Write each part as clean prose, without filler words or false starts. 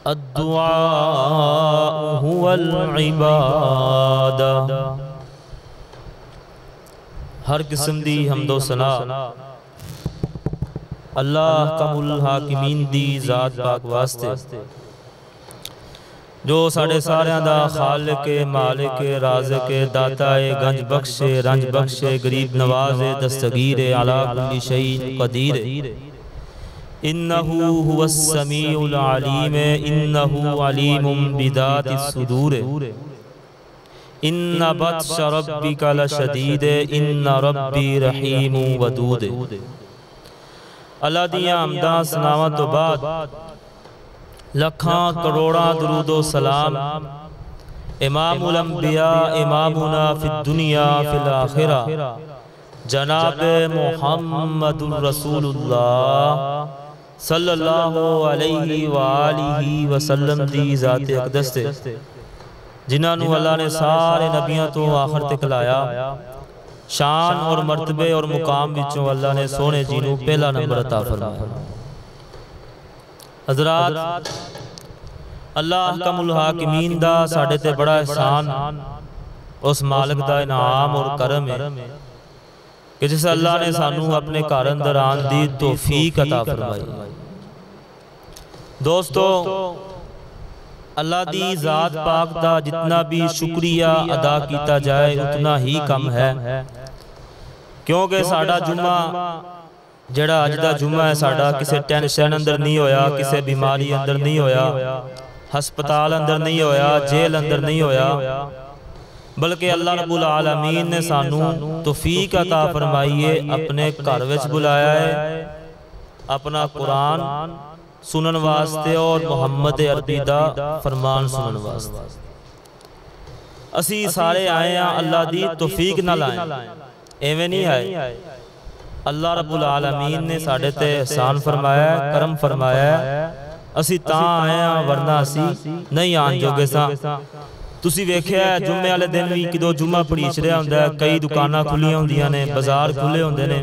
الدعاء هو العبادہ۔ ہر قسم دی حمد و ثنا اللہ کم الحاکمین دی ذات پاک واسطے جو ساڑھے ساریاں دا خالق مالک رازق داتا گنج بخش رنج بخش غریب نواز دستگیر علی کل شیء قدیر۔ انہو هو السمیع العلیم انہو علیم بذات الصدور۔ ان بطش ربک لشدید ان ربی رحیم ودود۔ اللہ دیاں حمداں ثناواں تو بعد لکھاں کروڑاں درود و سلام امام الانبیاء امامنا فی الدنیا فی الاخرہ جناب محمد رسول اللہ صلی اللہ علیہ وآلہ وسلم دی ذات اقدس تے جنہاں نو اللہ نے سارے نبیوں تو آخر تک لایا، شان اور مرتبے اور مقام وچوں اللہ نے سونے جینوں پہلا نمبر عطا فرمایا۔ حضرات اللہ کم الحاکمین دا ساڑھے تے بڑا احسان اس مالک دا انعام اور کرم ہے کہ جسے اللہ نے سانوں اپنے گھر اندر آن دی توفیق عطا فرمائی۔ دوستو اللہ دی ذات پاک دا جتنا بھی شکریہ ادا کیتا جائے اتنا ہی کم ہے، کیونکہ ساڑھا جمعہ جڑا اج دا جمعہ ہے ساڑھا کسے ٹینشن اندر نہیں ہویا، کسے بیماری اندر نہیں ہویا، ہسپتال اندر نہیں ہویا، جیل اندر نہیں ہویا، بلکہ اللہ رب العالمین نے سانوں توفیق عطا فرمائیے اپنے گھر وچ بلایا ہے اپنا قرآن سنن واسطے اور محمد عربی دا فرمان سنن واسطے۔ اسی سارے آئے ہیں اللہ دی توفیق نہ لائیں، ایویں نہیں آئے، اللہ رب العالمین نے ساڑھے تے احسان فرمایا ہے، کرم فرمایا ہے، اسی تاں آئے ہیں ورنہ اسی نہیں آن جو گے ساں۔ تسی ویکھیا ہے جمعے والے دن بھی کدو جمعہ پڑیچ رہا ہوندہ ہے، کئی دکاناں کھلیاں ہوندیاں نے، بازار کھلے ہوندے نے،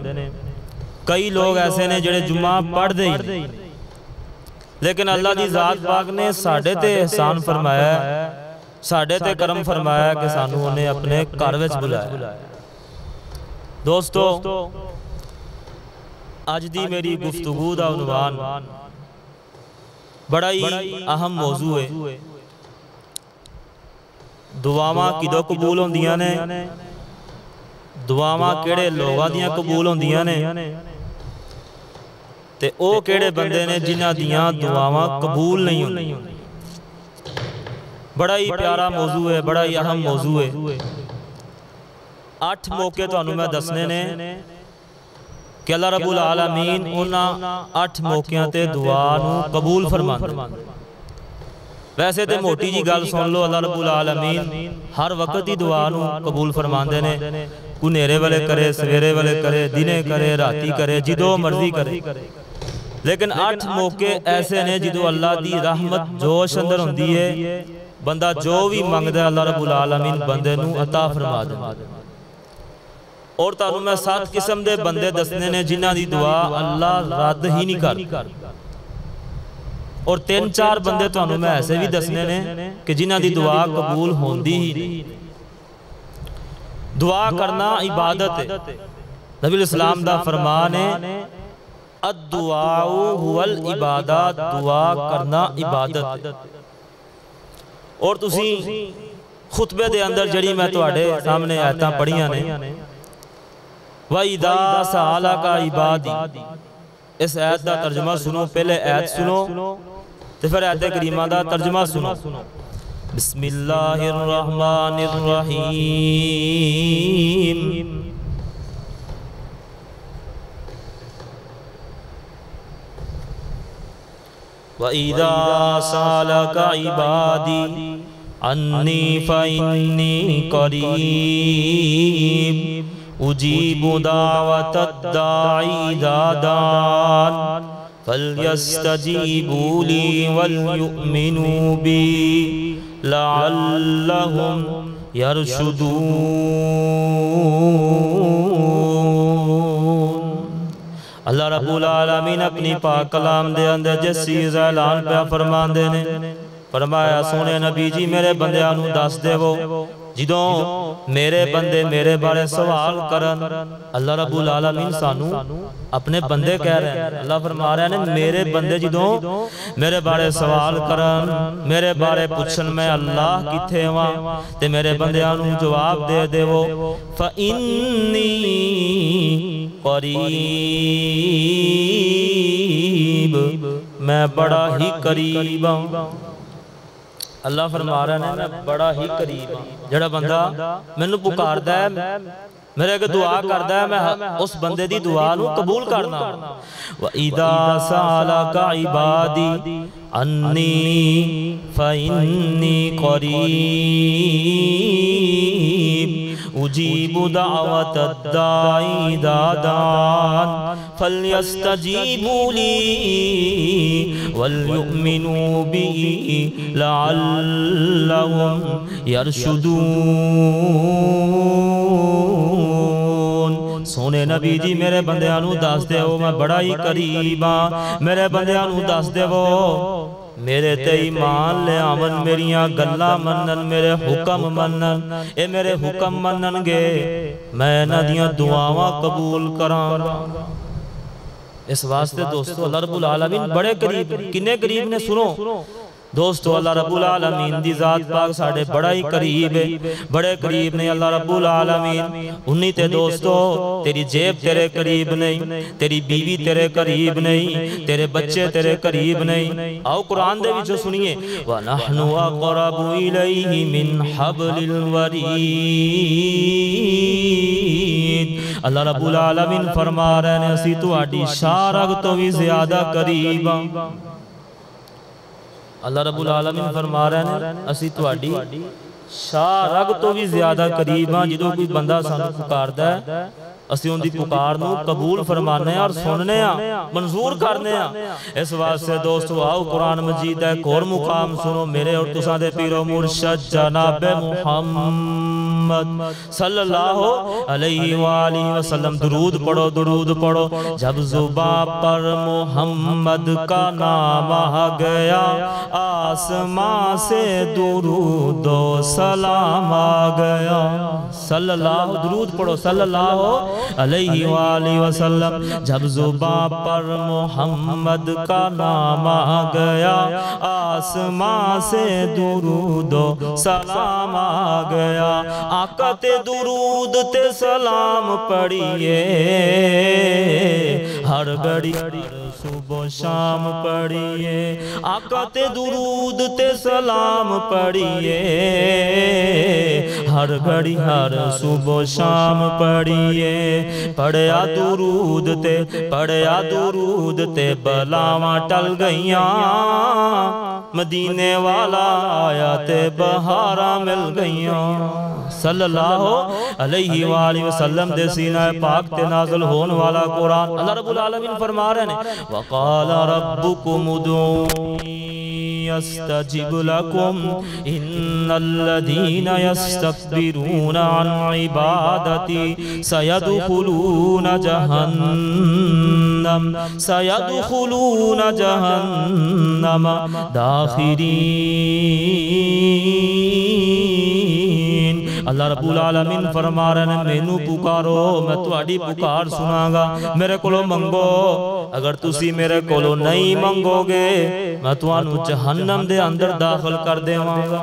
کئی لوگ ایسے نے جڑے جمعہ پڑھ دے ہی، لیکن اللہ دی ذات پاک نے ساڑھے تے احسان فرمایا ہے، ساڑھے تے کرم فرمایا ہے کہ سانوں انہیں اپنے گھر وچ بلایا۔ دوستو آج دی میری گفتگو دا عنوان بڑا ہی اہم موضوع ہے۔ دعاواں کدو قبول ہوندیاں نے، دعاواں کیڑے لوگاں دیاں قبول ہوندیاں نے، تے او کیڑے بندے نے جنہاں دیاں دعاواں قبول نہیں ہوندیاں۔ بڑا ہی پیارا موضوع ہے، بڑا ہی اہم موضوع ہے۔ 8 موقع تو انہوں میں دسنے نے کہ اللہ رب العالمین انہاں 8 موقعوں تے دعا نو قبول فرماندے۔ ویسے تے موٹی جی گل سن لو، اللہ رب العالمین ہر وقت ہی دعا نو قبول فرماندے نے، کوئی نیرے والے کرے، سویرے والے کرے، دینے کرے، راتی کرے، جدو مرضی کرے، لیکن 8 موقع ایسے نے جدو اللہ دی رحمت جوش اندر ہوندی ہے، بندہ جو بھی منگدا ہے اللہ رب العالمین بندے نو عطا فرما دیندا۔ اور تانوں میں 7 قسم دے بندے دسنے نے جنہاں دی دعا اللہ رد ہی نہیں کر، اور 3-4 بندے تانوں میں ایسے بھی دسنے نے کہ جنہاں دی دعا قبول ہوندی ہی نہیں۔ دعا کرنا عبادت ہے، نبی الاسلام دا فرمان ہے الدعاء هو العبادہ، دعا کرنا عبادت ہے۔ اور تسی خطبے دے اندر جڑی میں تواڈے سامنے آیتاں پڑھیاں نے وَإِذَا سَأَلَكَ عِبَادِي، اس آیت دا ترجمہ سنو، پہلے آیت سنو تو پھر آیت کریمہ دا ترجمہ سنو۔ بسم اللہ الرحمن الرحیم۔ وَإِذَا سَأَلَكَ عِبَادِي عَنِّي فَإِنِّي قَرِيبٌ اجیب دعوت الداعی اذا دعان فلیستجیبوا لی ولیؤمنوا بی لعلہم یرشدون۔ اللہ رب العالمین اپنی پاک کلام دے اندر جس چیز اعلان پہ فرمان دے نے فرمایا سونے نبی جی میرے بندیاں نو دس دے وہ جدوں میرے بندے میرے بارے سوال کرن اللہ رب العالمین سانو اپنے بندے کہہ رہے ہیں اللہ فرما رہے ہیں میرے بندے جدوں میرے بارے سوال کرن میرے بارے پوچھن میں اللہ کتھے ہواں تے میرے بندیاں نو جواب دے دے وہ فَإِنِّي قریب میں بڑا ہی قریب ہوں اللہ فرما رہا ہے میں بڑا ہی قریب ہوں جڑا بندہ میں نو پکاردا ہے میرے کو دعا کردا ہے میں اس بندے دی دعا نو قبول کرنا وَإِذَا سَأَلَكَ عِبَادِي عَنِّي فَإِنِّي قَرِيبٌ اجیب دعوت الداعی اذا دعان فلیستجیبوا لی ولیؤمنوا بی لعلہم یرشدون سونے نبی جی میرے بندیاں نو دس دے ہو میں بڑا ہی قریب ہاں میرے بندیاں نو دس دے ہو میرے تے ایمان لے آمن میریاں گلہ منن میرے حکم منن اے میرے حکم منن گے میں نہ دیاں دعاواں قبول کران اس واسطے دوستو اللہ رب العالمین بڑے قریب کنے قریب نے سنو دوستو اللہ رب العالمین دی ذات پاک ساڑھے بڑا ہی قریب ہے بڑے قریب نہیں اللہ رب العالمین انہی تے دوستو تیری جیب تیرے قریب نہیں تیری بیوی تیرے قریب نہیں تیرے بچے تیرے قریب نہیں آؤ قرآن دے بھی جو سنیے وَنَحْنُ أَقْرَبُ إِلَيْهِ مِنْ حَبْلِ الْوَرِيدِ اللہ رب العالمین فرما رہے ہیں اسی تو آڈی شارگ تو بھی زیادہ قریب اللہ رب العالمین فرما رہے ہیں اسی تو آڈی شارگ تو بھی زیادہ قریب ہیں جدو کوئی بندہ سانو پکاردا ہے اسی ان دی پکار نو قبول فرمانے اور سننے ہیں منظور کرنے ہیں اس واسطے دوستو آؤ قرآن مجید ہے ایک اور مقام سنو میرے اور تساں دے پیر و مرشد جناب محمد صلی اللہ علیہ وآلہ وسلم درود پڑھو جب زباں پر محمد کا نام آ گیا آسمان سے درود و سلام آ گیا صلی اللہ درود پڑھو صلی اللہ علیہ وآلہ وسلم جب زباں پر محمد کا نام آ گیا آسمان سے درود و سلام آ گیا آقا تے درود تے سلام پڑھئے ہر گھڑی صبح و شام پڑھئے آقا تے درود تے سلام پڑھئے ہر گھڑی ہر صبح و شام پڑھئے پڑھیا درود تے بلاواں ٹل گئیاں مدینے والا آیا تے بہاراں مل گئیاں صلی اللہ علیہ وآلہ وسلم دے سینہ پاک تے نازل ہون والا قرآن اللہ رب العالمین فرما رہے ہیں وَقَالَ رَبُّكُمُ ادْعُونِي يَسْتَجِبْ لَكُمْ إِنَّ الَّذِينَ يَسْتَكْبِرُونَ عَنْ عِبَادَتِي سَيَدْخُلُونَ جَهَنَّمَ دَاخِرِينَ اللہ رب العالمین فرما رہے ہیں مینو پکارو میں تواڈی پکار سناں گا میرے کولو منگو اگر تسی میرے کولو نہیں منگو گے میں توانو جہنم دے اندر داخل کر دیواں گا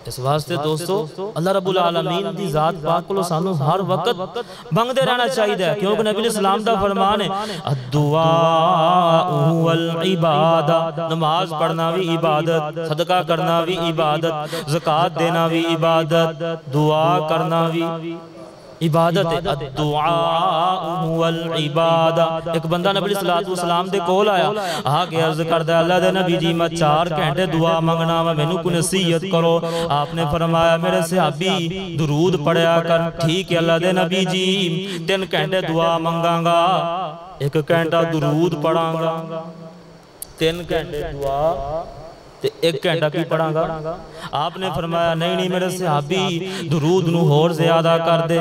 اس واسطے دوستو اللہ رب العالمین دی ذات پاک کو سانو ہر وقت بنگ دے رہنا چاہیے کیونکہ نبی الاسلام دا فرمان ہے الدعاء والعبادہ نماز پڑھنا بھی عبادت صدقہ کرنا بھی عبادت زکوٰۃ دینا بھی عبادت دعا کرنا بھی عبادت الدعاء والعبادہ ایک بندہ نبی صلی اللہ علیہ وسلم دے کول آیا آگے عرض کردہ اللہ دے نبی جی میں 4 گھنٹے دعا منگنا میں نو کو نصیحت کرو آپ نے فرمایا میرے صحابی درود پڑھیا کر ٹھیک ہے اللہ دے نبی جی 3 گھنٹے دعا منگاں گا 1 گھنٹہ درود پڑھاں گا 3 گھنٹے دعا 1 گھنٹہ کی پڑھاں گا آپ نے فرمایا نہیں میرے صحابی درود نو اور زیادہ کر دے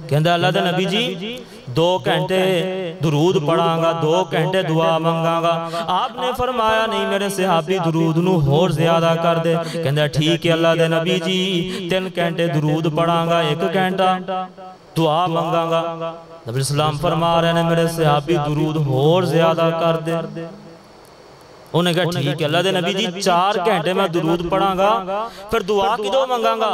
کہندہ اللہ دے نبی جی 2 گھنٹے درود پڑھاں گا 2 گھنٹے دعا منگاں گا. آپ نے فرمایا نہیں میرے صحابی درود نو اور زیادہ کر دے. کہندہ ٹھیک ہے اللہ دے نبی جی 3 گھنٹے درود پڑھاں گا 1 گھنٹہ دعا منگاں گا. نبی اسلام فرما رہے ہیں میرے صحابی درود اور زیادہ کر دے. انہوں نے کہا ٹھیک ہے اللہ دے نبی جی 4 گھنٹے میں درود پڑھاں گا پھر دعا کی دو منگاں گا.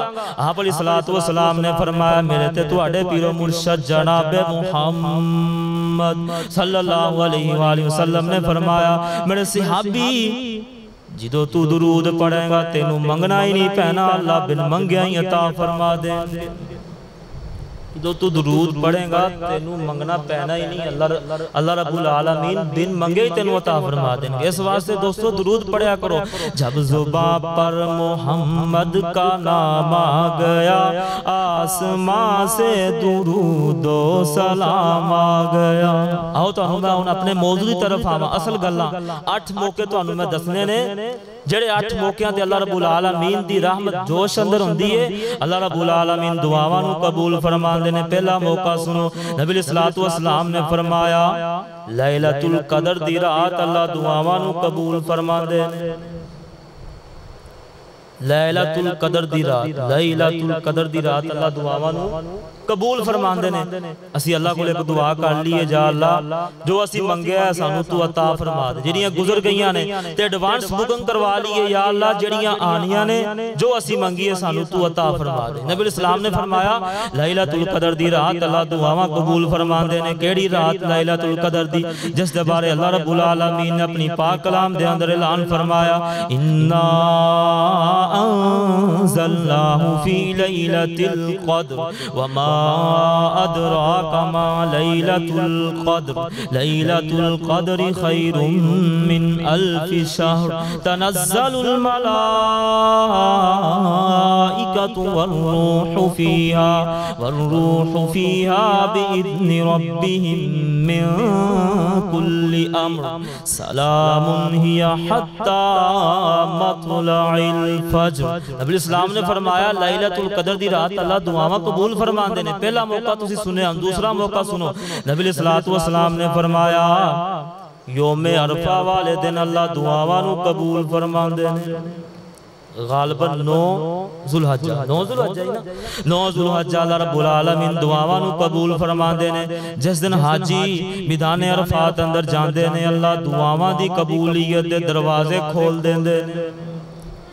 آپ علیہ السلام نے فرمایا میرے تے تواڈے پیر و مرشد جناب محمد صلی اللہ علیہ وآلہ وسلم نے فرمایا میرے صحابی جدو تو درود پڑھیں گا تینوں منگنا ہی نہیں پہنا اللہ بن منگیا ہی عطا فرما دیں. جدو تو درود پڑھیں گا تینوں منگنا پہنا ہی نہیں اللہ رب العالمین بن منگے ہی تینوں عطا فرما دیں گے. اس واسطے دوستو درود پڑھیا کرو. جب زبان پر محمد کا نام آ گیا آسمان سے درود و سلام آ گیا. آؤ تو میں اپنے موضوع کی طرف آواں. اصل گلاں 8 موقع تو میں دسنے نے جڑے 8 موقعوں تے اللہ رب العالمین دی رحمت جوش اندر ہوندی ہے. اللہ رب العالمین دعاواں نو قبول فرماندے نے. پہلا موقع سنو نبی علیہ السلام نے فرمایا لیلۃ القدر دی رات اللہ دعاواں نو قبول فرماندے نے. لیلۃ القدر دی رات لیلۃ القدر دی رات اللہ دعاواں نو قبول فرماندے نے. اسی اللہ کو ایک دعا کر لیے جا اللہ جو اسی منگیا ہے سانو تو عطا فرما دے. جڑیاں گزر گئیاں نے تے ایڈوانس بکنگ کروا لیے یا اللہ جڑیاں آنیاں نے جو اسی منگیے سانو تو عطا فرما دے. نبی علیہ السلام نے فرمایا لیلۃ القدر دی رات اللہ دعاواں قبول فرماندے نے. کیڑی رات لیلۃ القدر دی جس دے بارے اللہ رب العالمین نے اپنی پاک کلام دے اندر اعلان فرمایا انا انزلناہ فی لیلۃ القدر وما ادراک ما لیلۃ القدر لیلۃ القدر خیر من 1000 شہر تنزل الملائکۃ والروح فیہا بإذن ربہم من کل امر سلام ہی حتی مطلع الفجر. نبی اسلام نے فرمایا لیلۃ القدر دی رات اللہ دعاواں قبول فرماندے نے. پہلا موقع تسی سنے ہم. دوسرا موقع سنو نبی علیہ السلام نے فرمایا یوم عرفہ والے دن اللہ دعاواں نو قبول فرماندے نے. غالباً 9 ذوالحجہ 9 ذوالحجہ اللہ رب العالمین دعاواں نو قبول فرماندے نے. جس دن حاجی میدان عرفات اندر جاندے نے اللہ دعاواں دی قبولیت دے دروازے کھول دیندے نے.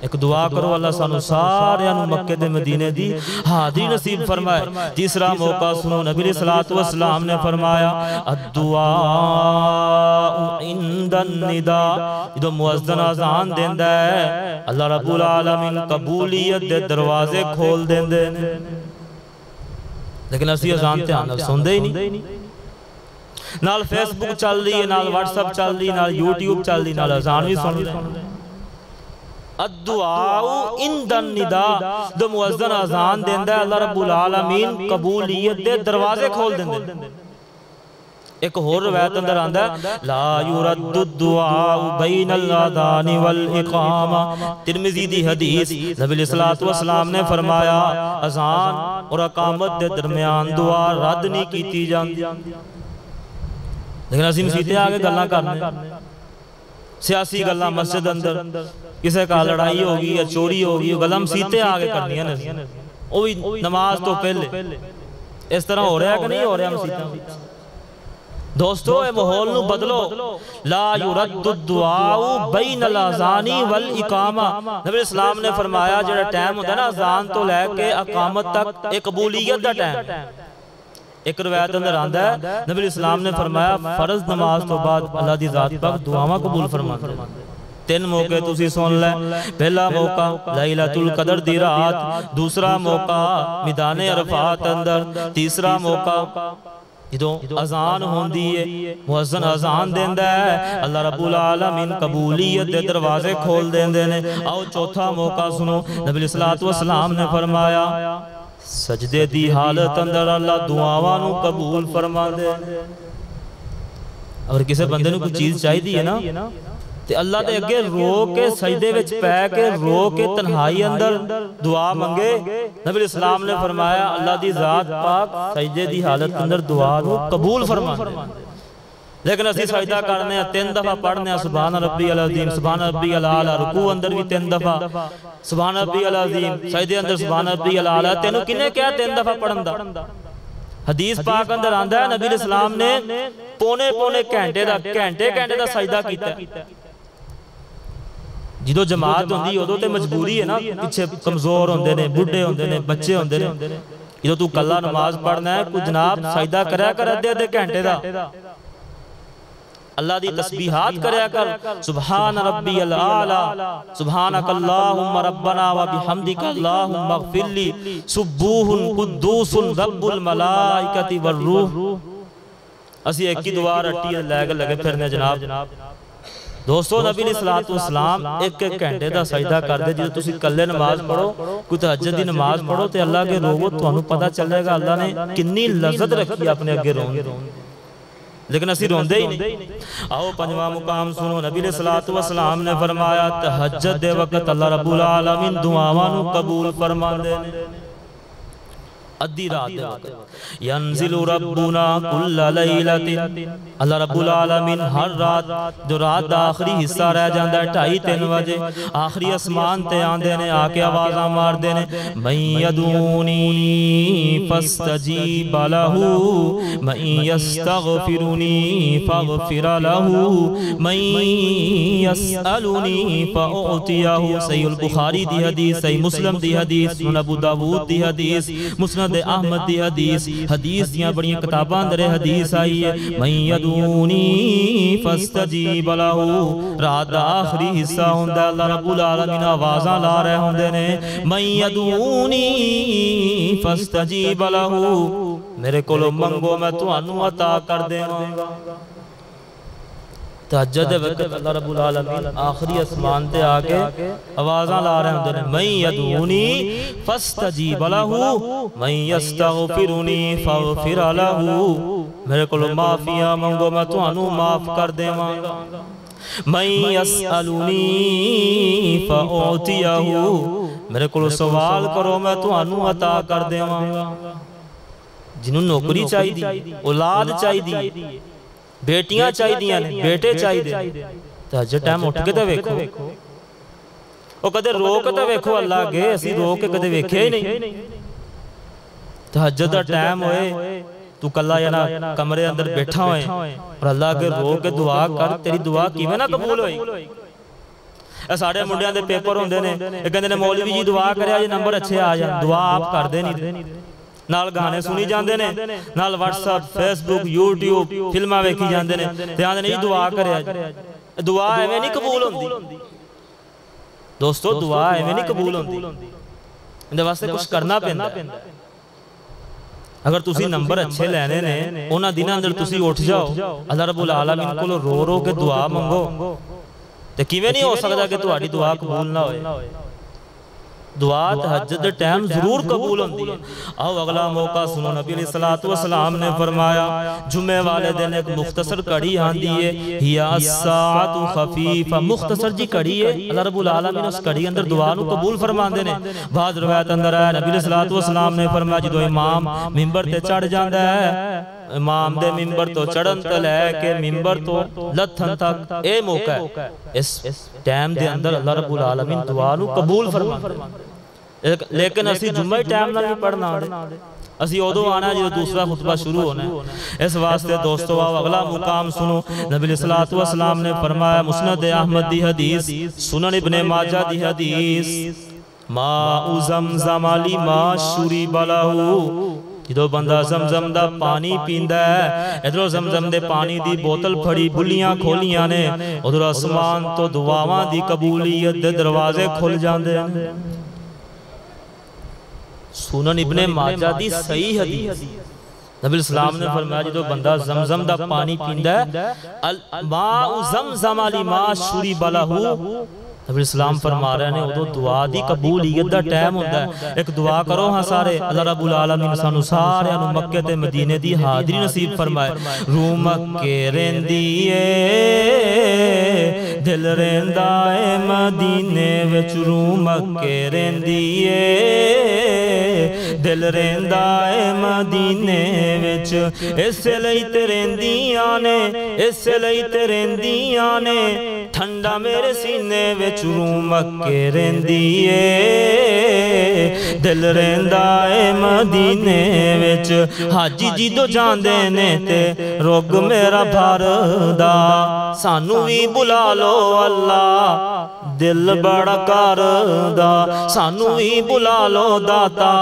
ایک دعا کرو اللہ سانو سارے مکے دے مدینے دی حاضری نصیب فرمائے. تیسرا موقع سنو نبی علیہ السلام نے فرمایا الدعاء عند النداء جدو مؤذن اذان دیندا ہے اللہ رب العالمین قبولیت دے دروازے کھول دیندے نے. لیکن اسی اذان تے آنا سندے ہی نہیں. نال فیس بک چل رہی ہے نال واٹس اپ چل رہی نال یوٹیوب چل رہی نال اذان بھی سن رہے. الدعاء عند النداء دو مؤذن اذان دیندا ہے اللہ رب العالمین قبولیت دے دروازے کھول دیندے. ایک اور روایت اندر آندا ہے لا يرد الدعاء بین الاذان والاقامہ. ترمذی دی حدیث نبی علیہ السلام نے فرمایا اذان اور اقامت دے درمیان دعا رد نہیں کیتی جاندی. لیکن اسی مسیتے آگے گلاں کرنے سیاسی گلاں مسجد اندر کسے کا لڑائی ہوگی یا چوری ہوگی گلاں مسیتے آگے کرنی ہیں وہ بھی نماز تو پہلے. اس طرح ہو رہا ہے کہ نہیں ہو رہا مسیطہ. دوستو اے ماحول نو بدلو. لا يرد الدعاء بین الاذان والاقامہ. نبی اسلام نے فرمایا جڑا ٹائم ہوتا ہے نا اذان تو لے کے اقامت تک ایک قبولیت دا ٹائم. ایک روایت اندر آندا ہے نبی اسلام نے فرمایا فرض نماز تو بعد اللہ دی ذات پاک دعاواں قبول فرماندے. 3 موقع تسی سن لے. پہلا موقع لیلۃ القدر دی رات. دوسرا موقع میدان عرفات اندر. تیسرا موقع جدوں اذان ہوندی ہے مؤذن اذان دیندا ہے اللہ رب العالمین قبولیت دے دروازے کھول دیندے نے. آؤ چوتھا موقع سنو نبی علیہ السلام نے فرمایا سجدے دی حالت اندر اللہ دعاواں نو قبول فرماندے. اگر کسے بندے نو کوئی چیز چاہیے ہے نا تے اللہ دے اگے رو کے سجدے وچ پے کے رو کے تنہائی اندر دعا منگے. نبی علیہ السلام نے فرمایا اللہ دی ذات پاک سجدے دی حالت اندر دعا نو قبول فرماندے. لیکن اسی سجدہ کرنے ہیں 3 دفعہ پڑھنے ہیں سبحان ربی العظیم سبحان ربی العالی، رکوع اندر بھی 3 دفعہ سبحان ربی العظیم، سجدے اندر سبحان ربی العالی، تینوں کنے کیا 3 دفعہ پڑھن دا؟ حدیث پاک اندر آندہ ہے نبی علیہ السلام نے پونے گھنٹے دا سجدہ کیتا ہے۔ جدو جماعت ہوندی ادو تے مجبوری ہے نا، پیچھے کمزور ہوندے نے، بڈھے ہوندے نے، بچے ہوندے نے، جدو تو کلہ نماز پڑھنا ہے کوئی جناب سجدہ کریا کر ادھے گھنٹے دا، اللہ دی تسبیحات کریا کر، سبحان ربی العالی سبحانک اللہم ربنا و بحمدک اللہم اغفر لی سبوح قدوس رب الملائکت والروح۔ اسی ایک کی دعا رٹی لگے پھرنے جناب۔ دوستو نبی علیہ السلام ایک گھنٹے دا سجدہ کر دے، جدو تسی کلے نماز پڑھو، کوئی تہجد دی نماز پڑھو تے اللہ کے روو تو انہوں پتہ چلے گا اللہ نے کنی لذت رکھی اپنے اگے رون، لیکن اسی روندے ہی نہیں۔ آؤ 5واں مقام سنو، نبی علیہ السلام نے فرمایا تہجد دے وقت اللہ رب العالمین دعاواں قبول فرما دے، ادھی رات دے وقت ینزل ربنا کل لیلت، اللہ رب العالمین ہر رات جو رات دا آخری حصہ رہ جاندہ ہے 2:30-3 بجے آخری اسمان تے آندے نے، آکے آوازاں مار دے نے، من یدعونی فاستجیب لہو من یستغفرنی فاغفر لہو من یسألنی فاعطیہو۔ صحیح البخاری دی حدیث، صحیح مسلم دی حدیث، سنن ابو داود دی حدیث، مسند احمد دی حدیث دیاں بڑیاں کتاباں اندر حدیث آئی ہے، من یدعونی فاستجیب لہو، رات دا آخری حصہ ہوندہ اللہ رب العالمین آوازاں لا رہے ہوندے نے، من یدعونی فاستجیب لہو، میرے کولو منگو میں تو انو عطا کر دے گا۔ تہجد وقت اللہ رب العالمین آخری اسمان تے آگے آوازاں لا رہے ہوندے نے، من یدعونی فاستجیب لہو من یستغفرنی فاغفر لہو، میرے کولو معافیاں منگو میں تو انو معاف کر دے گا، من یسألنی فاعطیہو، میرے کولو سوال کرو میں تو انو عطا کر دے گا۔ جنہوں نوکری چاہی دی، اولاد چاہی دی، بیٹیاں چاہی دیاں نے، بیٹے چاہی دے، تہجد ٹائم اٹھ کے تے ویکھو، وہ کدے رو کے تے ویکھو اللہ کے، اسی رو کے کدے ویکھے ہی نہیں۔ تہجد دا ٹائم ہوئے تو کلہ یا نا کمرے اندر بیٹھا ہوئے اور اللہ کے رو کے دعا کر، تیری دعا کیویں نہ قبول ہوئی۔ اے ساڑھے منڈیاں دے پیپر ہوندے نے، ایک کہندے نے مولوی جی دعا کریا یہ نمبر اچھے آ جائیں، دعا آپ کر دے نہیں، نال گانے سنی جاندے نے، نال واٹس اپ فیس بک یوٹیوب فلمہ ویکھی جاندے نے، تے آندے نے دعا کریا جی، دعا ایویں نہیں قبول ہوندی دوستو، دعا ایویں نہیں قبول ہوندی، اندے واسطے کچھ کرنا پیندا ہے۔ اگر تسی نمبر اچھے لینے نے انہاں دناں اندر تسی اٹھ جاؤ، اللہ رب العالمین کو رو رو کے دعا منگو، تے کیویں نہیں ہو سکتا کہ تہاڈی دعا قبول نہ ہوئے؟ دعا تہجد ٹائم ضرور قبول ہوندی ہے۔ آؤ اگلا موقع سنو، نبی علیہ السلام نے فرمایا جمعے والے دن ایک مختصر کڑی آندی ہے، ہی الساعت خفیفہ، مختصر جی کڑی ہے، اللہ رب العالمین اس کڑی اندر دعا نو قبول فرما دے نے۔ بعض روایت اندر آیا نبی علیہ السلام نے فرمایا جدو امام ممبر تے چڑھ جاندہ ہے، امام دے ممبر تو چڑھن تے لے کے ممبر تو لتھن تک اے موقع ہے، اس ٹائم دے اندر اللہ رب العالمین دعا نو قبول فرما دے۔ لیکن اسی جمعہ ٹائم نہ نہیں پڑھنا، اسی ادو آنا جو دوسرا خطبہ شروع ہونا ہے۔ اس واسطے دوستو آو اگلا مقام سنو، نبی علیہ السلام نے فرمایا مسند احمد دی حدیث، سنن ابن ماجہ دی حدیث، ماء زمزم لما شرب لہ، جدو بندہ زمزم دا پانی پیندہ ہے، ادھر زمزم دے پانی دی بوتل پھڑی بلیاں کھولیاں نے، ادھر اسمان تو دعاواں دی قبولیت دے دروازے کھل جاندے ہیں۔ سنن ابن ماجہ دی صحیح حدیث، نبی السلام نے فرمایا جدو بندہ زمزم دا پانی پیندہ ہے، ماء زمزم لما شرب لہ نبی اسلام فرما رہے ہیں ادو دعا دی قبولیت دا ٹائم ہوتا ہے. ایک دعا کرو ہاں سارے, اللہ رب العالمین سانو سارے انو مکے تے مدینے دی حاضری نصیب فرمائے. رو مکے رہندی اے دل رہندا اے مدینے وچ, رو مکے رہندی اے دل رہندا اے مدینے وچ, اس لئی تے رہندیاں نے, اس لئی تے رہندیاں نے, ٹھنڈا میرے سینے وچ رو مکے رہندی اے دل رہندا اے مدینے وچ. حاجی جی دو جاندے نے تے روگ میرا بھردا, سانو بھی بلا لو اللہ دل بڑا کردا, سانو بھی بلا لو داتا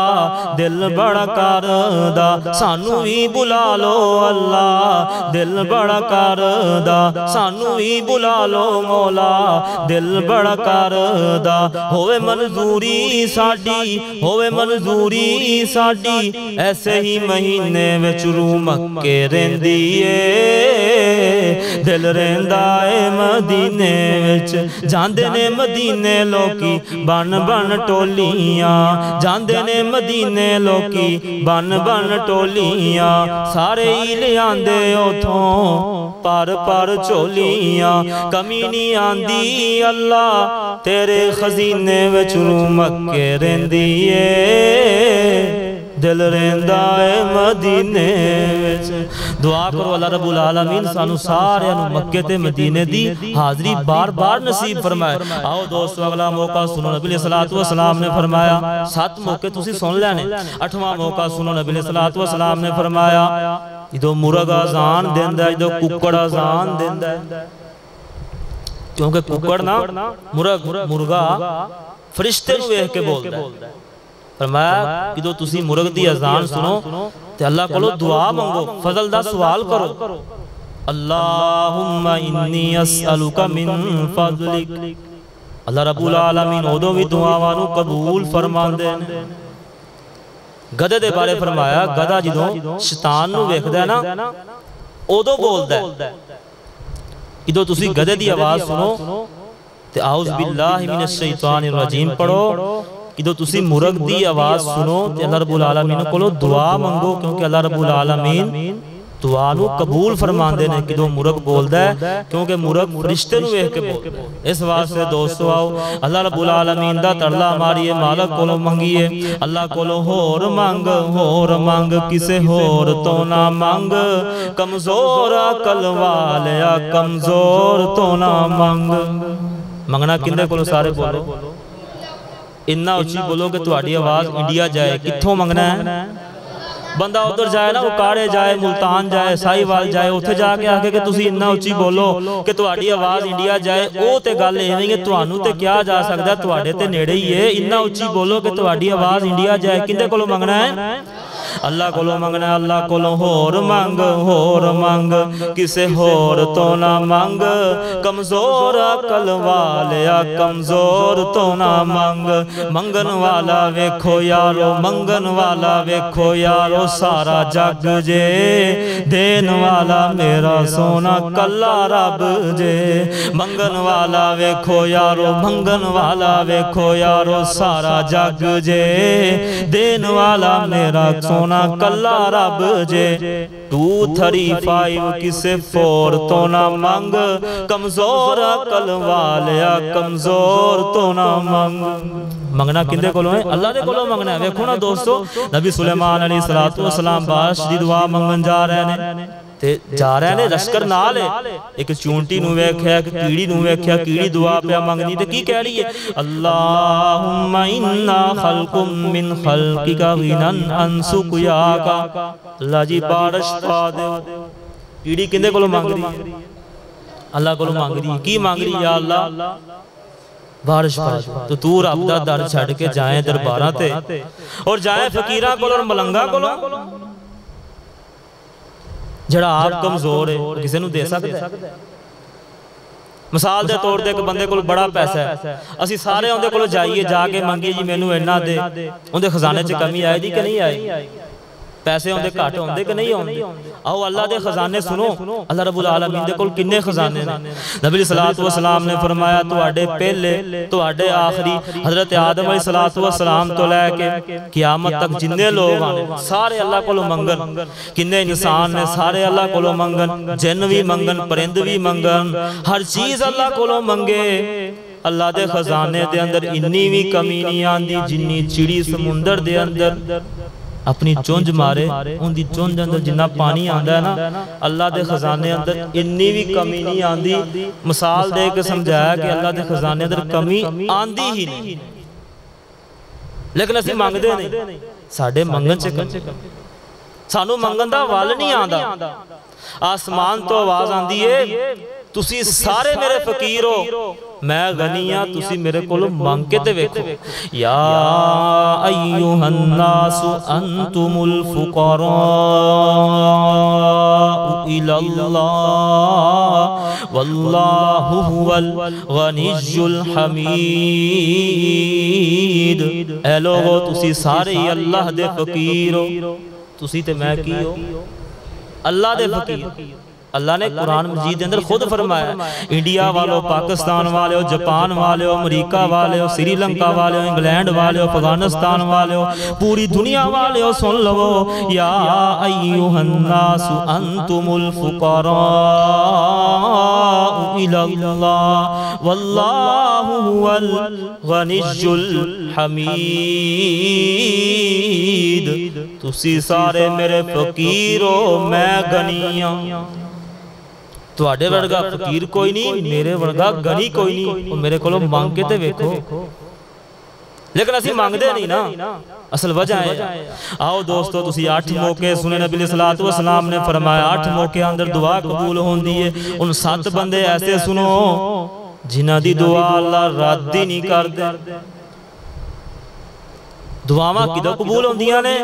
دل بڑا کردا, سانو بھی بلا لو اللہ دل بڑا کردا, سانو بھی بلا لو مولا دل بڑا کردا. ہوئے منظوری ساڈی, ہوئے منظوری ساڈی, ایسے ہی مہینے وچ رو مکے رہندی اے دل رہندا اے مدینے وچ. جاندے نے مدینے لوکی بن بن ٹولیاں, جاندے نے مدینے لوکی بن بن ٹولیاں, سارے ہی لے آندے اتھوں پر پر چولیاں. کمی نہیں آندی اللہ تیرے خزینے وچ, رو مکے رہندی اے دل رہندا اے مدینے وچ. دعا کرو اللہ رب العالمین سانو سارے انو مکے تے مدینے دی حاضری بار بار نصیب فرمائے. آؤ دوستو اگلا موقع سنو. نبی علیہ السلام نے فرمایا 7 موقع تسی سن لینے, 8واں موقع سنو. نبی علیہ السلام نے فرمایا ادو مرغ آزان دیندہ ہے, ادو ککڑ آزان دیندہ ہے. کیونکہ ککڑ نا مرغا فرشتے نو ویکھ کے بولدا ہے. فرمایا کہ تسی مرغ دی اذان سنو تے اللہ کولو دعا منگو, فضل دا سوال کرو. اللہم انی اسألک من فضلک. اللہ رب العالمین ادو بھی دعاواں نو قبول فرماندے نے. گدے دے بارے فرمایا گدا جدوں شیطان نو ویکھدا ہے نا ادو بولدا ہے. ادو تسی گدے دی آواز سنو تے اعوذ باللہ من الشیطان الرجیم پڑھو. ادو تسی مرغ دی آواز سنو تے اللہ رب العالمین کولو دعا منگو, کیونکہ اللہ رب العالمین دعا نو قبول فرماندے نے. کدو مرغ بولدا ہے کیونکہ مرغ فرشتے نو ویکھ کے بولدا ہے. اس واسطے دوستو آؤ اللہ رب العالمین دا ترلا ماریے, مالک کولو منگیے. اللہ کولو ہور مانگ کسے ہور تو نہ مانگ, کمزور عقل والیا کمزور تو نہ مانگ. منگنا کندے کولو سارے بولو, اتنا اچھی بولو کہ تہاڈی آواز انڈیا جائے. کتھوں منگنا ہے؟ بندہ ادھر جائے نا, وہ کاڑے جائے, ملتان جائے, سائیوال جائے, اتھے جا کے آکے کہ تسی اتنا اچھی بولو کہ تہاڈی آواز انڈیا جائے. او تے گل ایویں ہے, تہانوں تے کیا جا سکدا ہے, تہاڈے تے نیڑے ہی ہے. اتنا اچھی بولو کہ تہاڈی آواز انڈیا جائے. کندے کولو منگنا ہے؟ اللہ کولو منگنا ہے. اللہ کولو ہور مانگ کسے ہور تو نہ مانگ, کمزور عقل والیا کمزور تو نہ مانگ. منگن والا ویکھو یارو, منگن والا ویکھو یارو, سارا جگ جے, دین والا میرا سونا کلا رب جے. منگن والا ویکھو یارو, منگن والا ویکھو یارو, سارا جگ جے, دین والا میرا سونا کلا رب جے. 235 کسے 4 تو نہ مانگ, کمزور عقل والیا کمزور تو نہ مانگ. منگنا کندے کولو ہے؟ اللہ دے کولو منگنا ہے. ویکھو نا دوستو نبی سلیمان علیہ السلام بادشاہ دی دعا منگن جا رہے ہیں تے جا رہے ہیں لشکر نال ہے. ایک چونٹی نو ویکھیا, ایک کیڑی نو ویکھیا, کیڑی دعا پہ منگنی تے کی کہہ رہی ہے؟ اللہم انا خلق من خلقک غنن عن سقیاک. اللہ جی بارش پا دے. کیڑی کندے کولو مانگ رہی ہے؟ اللہ کولو مانگ رہی ہے. کی مانگ رہی ہے؟ یا اللہ بارش پا دے. تو رب دا در چھڑ کے جائیں درباراں تے اور جائیں فقیراں کولو اور ملنگاں کولو. جڑا آپ کمزور ہے کسے نو دے سکتے ہیں. مثال دے طور دے کہ بندے کو بڑا پیسہ ہے, اسی سارے ہوندے کو جائیے جا کے منگی جی میں نو اینا دے. ہوندے خزانے چے کمی آئے دی کہ نہیں آئے؟ پیسے ہوندے کھاٹ ہوندے کہ نہیں ہوندے؟ آؤ اللہ دے خزانے سنو اللہ رب العالمین دے کول کنے خزانے نے نبی صلی اللہ علیہ وسلم نے فرمایا تواڈے پہلے تواڈے آخری حضرت آدم علیہ السلام تو لے کے قیامت تک جننے لوگ آنے سارے اللہ کولو منگن کنے انسان نے سارے اللہ کولو منگن جن بھی منگن پرند بھی منگن ہر چیز اللہ کولو منگے اللہ دے خزانے دے اندر انی بھی کمی نہیں آندی جنی چڑی سمندر دے اندر اپنی چونج مارے ان دی چونج اندر جنہ پانی آندہ ہے نا اللہ دے خزانے اندر انی بھی کمی نہیں آندی مثال دے کے سمجھایا کہ اللہ دے خزانے اندر کمی آندی ہی نہیں لیکن اسی مانگ دے نہیں ساڑھے منگن سے کم سانو منگن دا وال نہیں آندہ آسمان تو آواز آندی ہے تسی سارے میرے فقیر ہو میں غنی ہاں تسی میرے کولو مانگ کے تے ویکھو یا ایھا الناس انتم الفقراء الی اللہ واللہ هو الغنی الحمید اے لوگو تسی سارے ہی اللہ دے فقیر ہو تسی تے میں کی ہو اللہ دے فقیر اللہ نے قرآن مجید اندر خود فرمایا انڈیا والو پاکستان والے جاپان والے امریکہ والے سری لنکا والے انگلینڈ والے افغانستان والے پوری دنیا والے سن لو یا ایھا الناس انتم الفقراء الی اللہ واللہ هو الغنی الحمید تسی سارے میرے فقیر ہو میں غنی ہوں تو آڑے ورگا فقیر کوئی نہیں میرے ورگا غنی کوئی نہیں اور میرے کولو مانگ کے تے ویکھو لیکن اسی مانگ دے نہیں نا اصل وجہ ہے آؤ دوستو تسی 8 موقع سنے نبی صلی اللہ علیہ وسلم نے فرمایا 8 موقع اندر دعا قبول ہون دیئے ان 7 بندے ایسے سنو جنہ دی دعا اللہ رد ہی نہیں کر دے دعاواں کدھا قبول ہون دیاں نے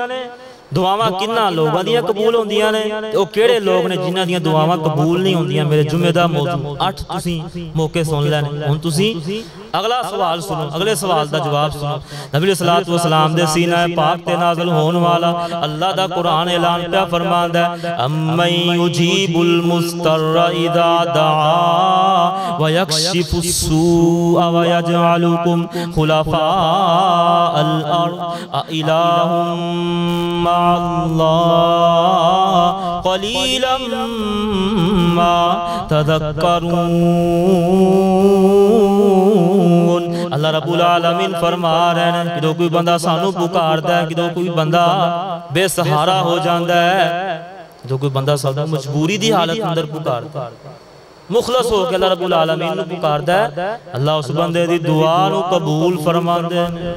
دعاواں کنہ لوگاں دیاں قبول ہون دیاں نے وہ کیڑے لوگ نے جنہ دیاں دعاواں قبول نہیں ہون دیاں میرے جمعہ دا موضوع 8 تسی موقع سن لینے ہون تسی اگلا سوال سنو اگلے سوال دا جواب سنو نبی صلی اللہ علیہ وسلم دے سینہ پاک تے نازل ہون والا اللہ دا قرآن اعلان پہ فرماندا ہے امن یجیب المضطر اذا دعا ویکشف السوء ویجعلکم خلفاء الارض الہ مع اللہ قلیلا ما تذکرون اللہ رب العالمین فرما رہے ہیں کہ کوئی بندہ سانو پکاردا ہے کہ کوئی بندہ بے سہارا ہو جاندا ہے جو کوئی بندہ سانو مجبوری دی حالت اندر پکاردا ہے مخلص ہو کے اللہ رب العالمین نو پکاردا ہے اللہ اس بندے دی دعا نو قبول فرماندا ہے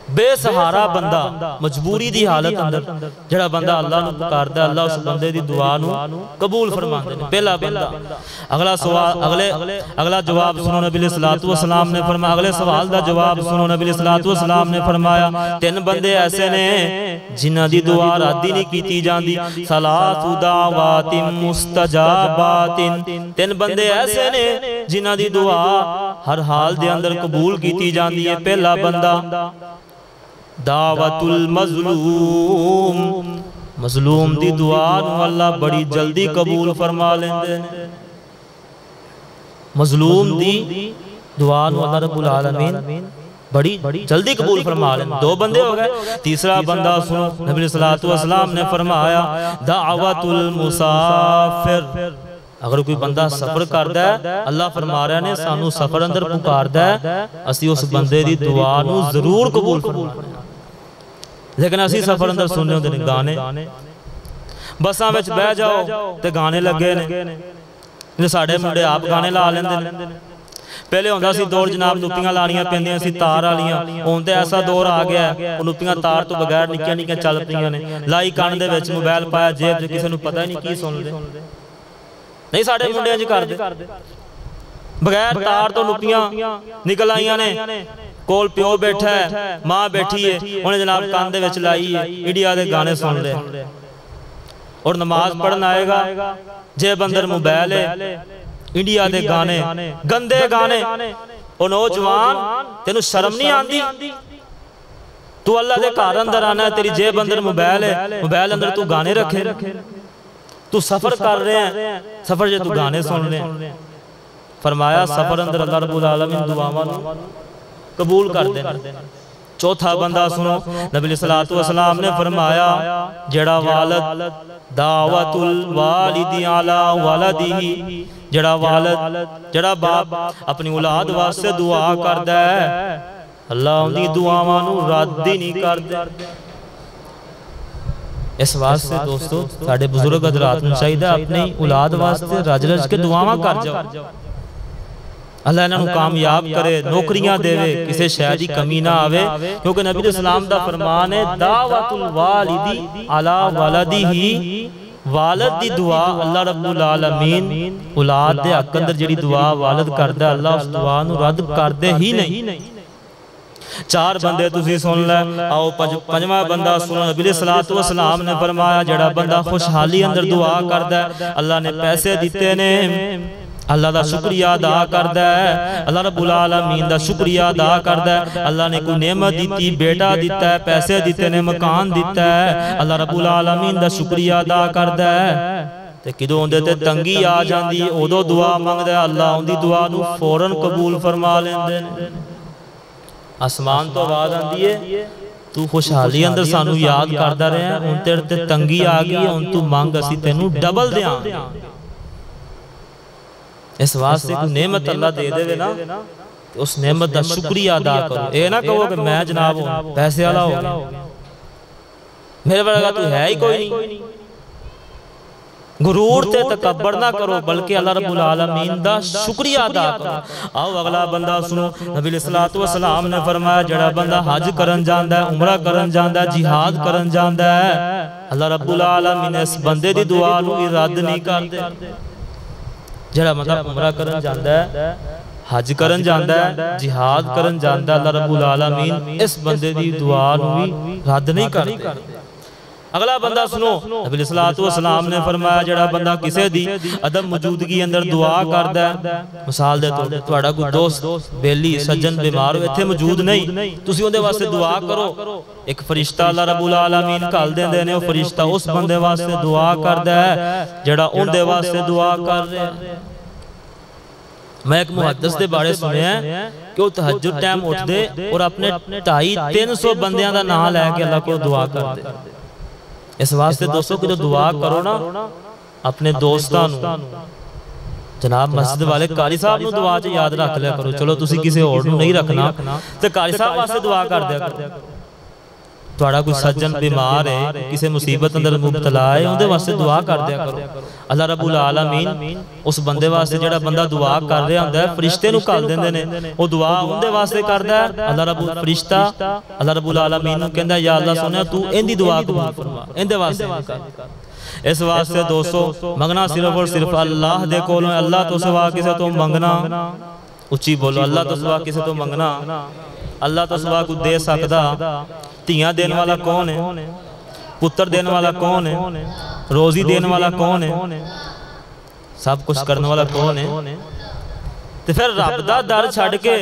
بے سہارا بندہ مجبوری دی حالت اندر جڑا بندہ اللہ نو پکاردا ہے اللہ اس بندے دی دعا نو قبول فرماندے نے پہلا بندہ اگلا سوال اگلا جواب سنو نبی صلی اللہ علیہ وسلم نے فرمایا اگلے سوال دا جواب سنو نبی صلی اللہ علیہ وسلم نے فرمایا 3 بندے ایسے نے جنہاں دی دعا رد ہی نہیں کیتی جاندی ثلاث دعوات مستجابات 3 بندے ایسے نے جنہاں دی دعا ہر حال دے اندر قبول کیتی جاندی ہے پہلا بندہ دعوت المظلوم مظلوم دی دعا نو اللہ بڑی جلدی قبول فرما لیندے مظلوم دی دعا نو اللہ رب العالمین بڑی جلدی قبول فرما لیندے 2 بندے ہو گئے تیسرا بندہ سنو نبی صلی اللہ علیہ وسلم نے فرمایا دعوت المسافر اگر کوئی بندہ سفر کردا ہے اللہ فرما رہا ہے سانو سفر اندر پکاردا ہے اسی اس بندے دی دعا نو ضرور قبول فرمانا لیکن اسی سفر اندر سننے ہوندے نے گانے بساں وچ بہ جاؤ تے گانے لگے نے ساڈے منڈے آپ گانے لا لیندے نے پہلے ہوندا سی دور جناب نوپیاں لانیاں پیندیاں سی تار والیاں ہن تے ایسا دور آ گیا ہے نوپیاں تار تو بغیر نکیاں نکیاں چل پیاں نے لائی کان دے وچ موبائل پایا جیب وچ کسے نوں پتہ ہی نہیں کی سن دے نہیں ساڑھے منڈے جی کر دے بغیر تار تو نوپیاں نکل آئیاں نے کول پیو بیٹھا ہے ماں بیٹھی ہے انہیں جناب کاندے وچ لائی ہے انڈیا دے گانے سن لے اور نماز پڑھنا آئے گا جے بندر موبائل ہے انڈیا دے گانے گندے گانے اور نوجوان تینوں شرم نہیں آندی تو اللہ دے گھر اندر آنا ہے تیری جے بندر موبائل ہے موبائل اندر تو گانے رکھے تو سفر کر رہے ہیں سفر جو تو گانے سن رہے ہیں فرمایا سفر اندر اللہ رب العالمین دعاواں قبول کر دیں چوتھا بندہ سنو نبی علیہ السلام نے فرمایا جڑا والد دعوت الوالد علی ولدی جڑا باپ اپنی اولاد واسطے دعا کردا ہے اللہ اندی دعاواں نو رد ہی نہیں کردا اس واسطے دوستو ساڈے بزرگ حضرات نوں چاہیے اپنی اولاد واسطے رج رج کے دعاواں کر جاؤ اللہ انہاں نوں کامیاب کرے نوکریاں دے کسے شے دی کمی نہ آوے کیونکہ نبی علیہ السلام دا فرمان ہے دعوت الوالد علی ولدہ والد دی دعا اللہ رب العالمین اولاد دے حق اندر جڑی دعا والد کردا ہے اللہ اس دعا نوں رد کردے ہی نہیں چار بندے تسی سن لے آؤ پنجواں بندہ سنو نبی علیہ السلام نے فرمایا جڑا بندہ خوشحالی اندر دعا کردا ہے اللہ نے پیسے دیتے نے اللہ دا شکریہ ادا کردا ہے اللہ رب العالمین دا شکریہ ادا کردا ہے اللہ نے کوئی نعمت دیتی بیٹا دیتا ہے پیسے دیتے نے مکان دیتا ہے اللہ رب العالمین دا شکریہ ادا کردا ہے تے کدوں اندے تے تنگی آ جاندی اودوں دعا منگدا ہے اللہ اندی دعا نو فوراً قبول فرما لیندے نے آسمان تو آواز آندی ہے تو خوشحالی اندر سانو یاد کردا رہے ہیں ان تیرے تے تنگی آ گئی ان تو مانگ اسی تینوں ڈبل دیاں اس واسطے کوئی نعمت اللہ دے دے نا اس نعمت دا شکریہ ادا کرو اے نہ کہو کہ میں جناب پیسے والا ہو گیا میرے ورگا تو ہے ہی کوئی نہیں غرور تے تکبر نہ کرو بلکہ اللہ رب العالمین دا شکریہ ادا کرو آؤ اگلا بندہ سنو نبی علیہ السلام نے فرمایا جڑا بندہ حج کرن جاندا ہے عمرہ کرن جاندا ہے جہاد کرن جاندا ہے اللہ رب العالمین اس بندے دی دعا نو رد نہیں کردے جڑا مطلب عمرہ کرن جاندا ہے حج کرن جاندا ہے جہاد کرن جاندا ہے اللہ رب العالمین اس بندے دی دعا نو بھی رد نہیں کردے اگلا بندہ سنو نبی علیہ السلام نے فرمایا جڑا بندہ کسے دی عدم موجودگی اندر دعا کردا ہے مثال دے تو تہاڈا کوئی دوست بیلی سجن بیمار ہو ایتھے موجود نہیں تسی اون دے واسطے دعا کرو ایک فرشتہ اللہ رب العالمین گھل دیندے نے او فرشتہ اس بندے واسطے دعا کردا ہے جڑا اون دے واسطے دعا کر رہا ہے میں ایک محدث دے بارے سنیا ہے کہ وہ تہجد ٹائم اٹھ دے اور اپنے 250-300 بندیاں دا نام لے کے اللہ کو دعا کر دے اس واسطے دوستوں کو جو دعا کرو نا اپنے دوستانوں جناب مسجد والے قاری صاحب نو دعا چ یاد رکھ لیا کرو چلو تسی کسی اور نو نہیں رکھنا تے قاری صاحب واسطے دعا کر دیا کرو تہاڈا کوئی سجن بیمار ہے کسی مصیبت اندر مبتلا ہے اون دے واسطے دعا کر دیا کرو اللہ رب العالمین اس بندے واسطے جڑا بندہ دعا کر رہا ہوندا ہے فرشتے نو گھل دیندے نے او دعا اون دے واسطے کردا ہے اللہ رب العالمین نو کہندا یا اللہ سنیا تو ایندی دعا قبول فرما ایندے واسطے کر اس واسطے دوستو منگنا صرف اور صرف اللہ دے کولوں اللہ تو سوا کسے تو منگنا اچھی بولو اللہ تو سوا کسے تو منگنا اللہ تو سوا کو دے سکدا تیاں دین والا کون ہے پتر دین والا کون ہے روزی دین والا کون ہے سب کچھ کرنے والا کون ہے تو پھر رب دا در چھڑ کے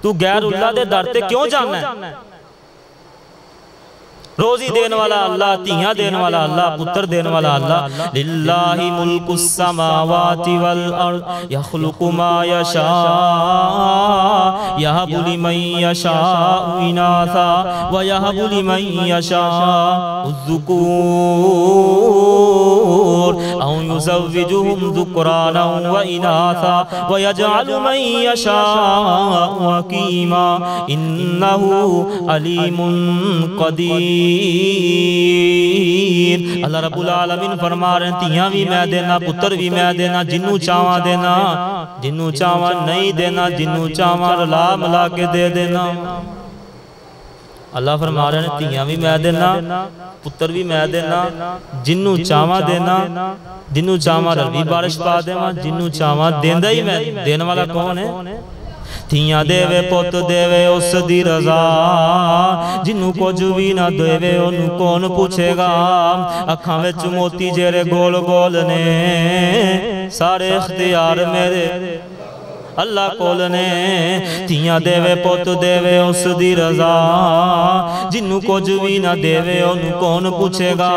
تو غیر اللہ دے در تے کیوں جانا ہے روزی دین والا اللہ تیاں دین والا اللہ پتر دین والا اللہ للہ ملک السماوات والارض یخلق ما یشاء یہب لمن یشاء اناثا ویہب لمن یشاء الذکور او یزوجہم ذکرانا واناثا ویجعل من یشاء حکیما انہو علیم قدیر اللہ رب العالمین فرما رہے ہیں تیاں بھی میں دینا پتر بھی میں دینا جنوں چاہواں دینا جنوں چاہواں نہیں دینا جنوں چاہواں رلا ملا کے دے دینا اللہ فرما رہے ہیں تیاں بھی میں دینا پتر بھی میں دینا جنوں چاہواں دینا جنوں چاہواں رلوی بارش پا دینا جنوں چاہواں دیندہ ہی میں دینے والا کون ہے تھیاں دے وے پوت دے وے اس دی رضا جنوں کو جوی نہ دے وے انہوں کون پوچھے گا اکھاں وچ موتی جیرے گول گول نے سارے اختیار میرے اللہ کول نے تھیاں دیوے پوت دیوے اس دی رضا جنوں کچھ بھی نہ دیوے انہوں کون پوچھے گا